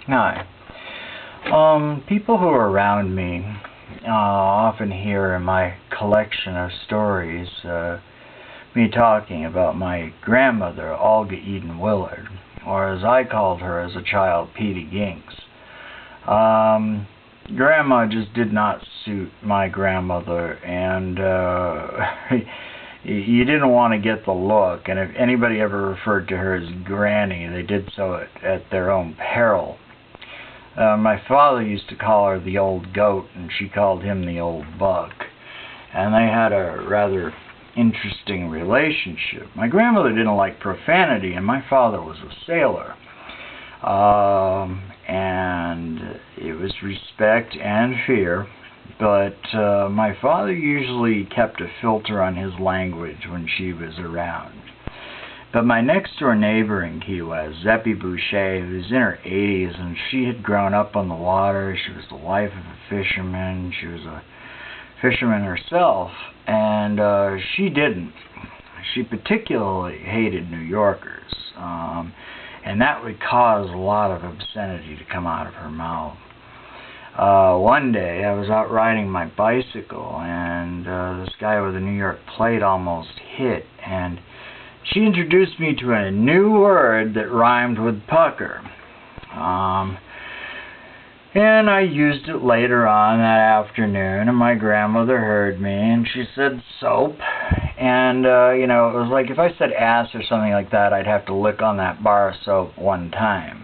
Hi. People who are around me often hear in my collection of stories me talking about my grandmother, Olga Eden Willard, or as I called her as a child, Petey Ginks. Grandma just did not suit my grandmother, and you didn't want to get the look, and if anybody ever referred to her as Granny, they did so at their own peril. My father used to call her the old goat, and she called him the old buck. And they had a rather interesting relationship. My grandmother didn't like profanity, and my father was a sailor. And it was respect and fear, but my father usually kept a filter on his language when she was around. But my next-door neighbor in Key West, Zeppie Boucher, who's in her 80s, and she had grown up on the water. She was the wife of a fisherman. She was a fisherman herself, and she didn't. She particularly hated New Yorkers, and that would cause a lot of obscenity to come out of her mouth. One day, I was out riding my bicycle, and this guy with a New York plate almost hit, and she introduced me to a new word that rhymed with pucker. And I used it later on that afternoon, and my grandmother heard me, and she said soap. And, it was like if I said ass or something like that, I'd have to lick on that bar of soap one time.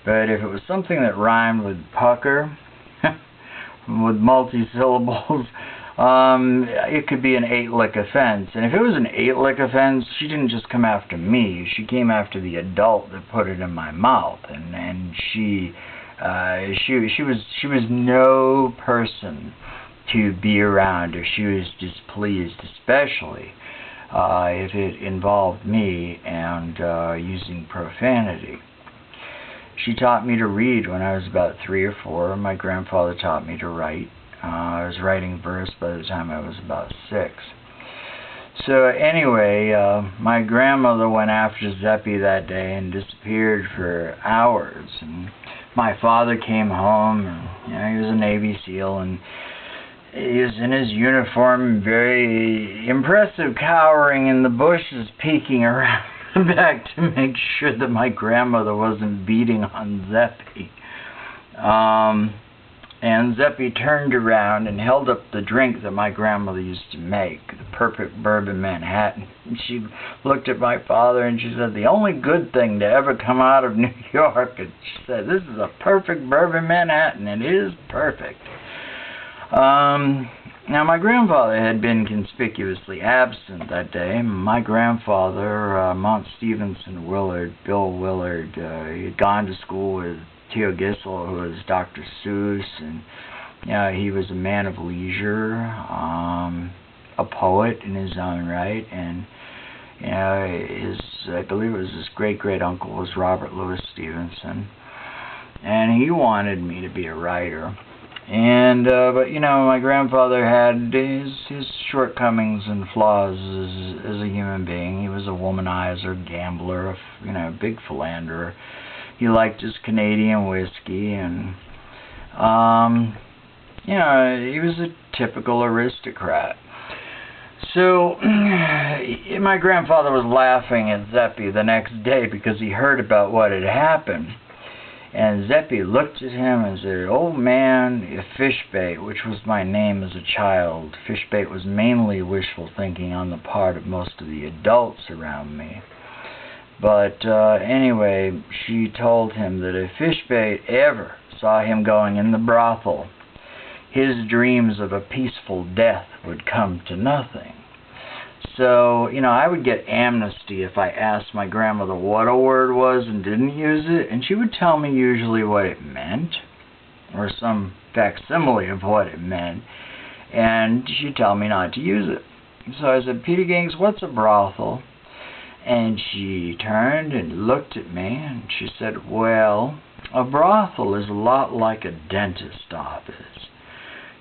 But if it was something that rhymed with pucker, with multi-syllables, it could be an 8-lick offense. And if it was an 8-lick offense, she didn't just come after me. She came after the adult that put it in my mouth. And she was no person to be around if she was displeased, especially if it involved me and using profanity. She taught me to read when I was about 3 or 4. My grandfather taught me to write. I was writing verse by the time I was about 6. So anyway, my grandmother went after Zeppie that day and disappeared for hours. And my father came home, and he was a Navy SEAL, and he was in his uniform, very impressive, cowering in the bushes, peeking around back to make sure that my grandmother wasn't beating on Zeppie. And Zeppie turned around and held up the drink that my grandmother used to make, the perfect bourbon Manhattan. And she looked at my father and she said, the only good thing to ever come out of New York. And she said, this is a perfect bourbon Manhattan. It is perfect. Now, my grandfather had been conspicuously absent that day. My grandfather, Mount Stevenson Willard, Bill Willard, he had gone to school with Theo Gissel, who was Dr. Seuss, and he was a man of leisure, a poet in his own right, and I believe it was his great uncle was Robert Louis Stevenson, and he wanted me to be a writer. And but my grandfather had his shortcomings and flaws as a human being. He was a womanizer, gambler, a big philanderer. He liked his Canadian whiskey, and he was a typical aristocrat. So my grandfather was laughing at Zeppie the next day because he heard about what had happened. And Zeppie looked at him and said, "Old man, Fishbait," which was my name as a child. Fishbait was mainly wishful thinking on the part of most of the adults around me. But anyway, she told him that if Fishbait ever saw him going in the brothel, his dreams of a peaceful death would come to nothing. So, I would get amnesty if I asked my grandmother what a word was and didn't use it, and she would tell me usually what it meant, or some facsimile of what it meant, and she'd tell me not to use it. So I said, "Peter Ginks, what's a brothel?" And she turned and looked at me, and she said, "Well, a brothel is a lot like a dentist office."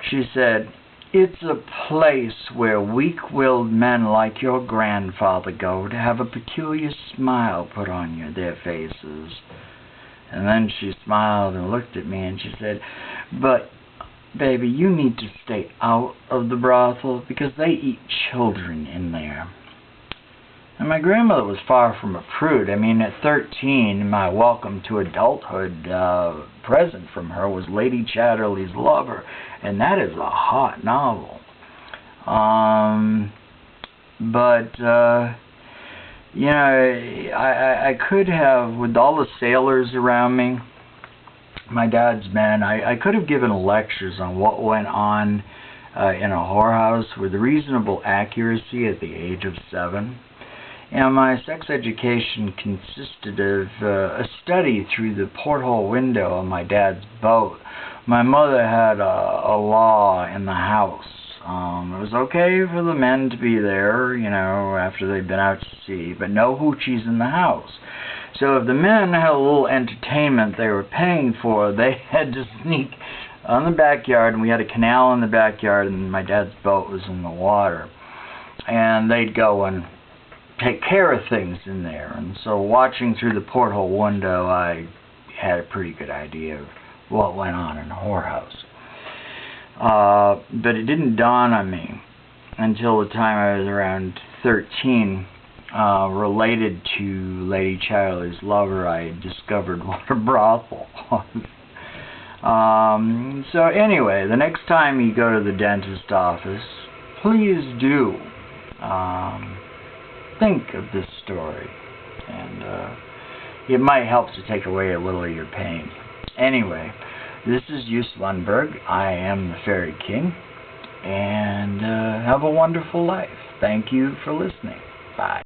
She said, "It's a place where weak-willed men like your grandfather go to have a peculiar smile put on their faces. And then she smiled and looked at me and she said, "But, baby, you need to stay out of the brothel because they eat children in there." And my grandmother was far from a prude. I mean, at 13, my welcome to adulthood present from her was Lady Chatterley's Lover, and that is a hot novel. You know, I could have, with all the sailors around me, my dad's men, I could have given lectures on what went on in a whorehouse with reasonable accuracy at the age of 7. And my sex education consisted of a study through the porthole window on my dad's boat. My mother had a law in the house. It was okay for the men to be there, you know, after they'd been out to sea, but no hoochies in the house. So if the men had a little entertainment they were paying for, they had to sneak on the backyard, and we had a canal in the backyard, and my dad's boat was in the water. And they'd go and take care of things in there. And so watching through the porthole window, I had a pretty good idea of what went on in a whorehouse. But it didn't dawn on me until the time I was around 13. Related to Lady Chatterley's Lover, I had discovered what a brothel was. So anyway, the next time you go to the dentist office, please do think of this story, and it might help to take away a little of your pain. Anyway, this is Jus Lundberg. I am the Fairy King, and have a wonderful life. Thank you for listening. Bye.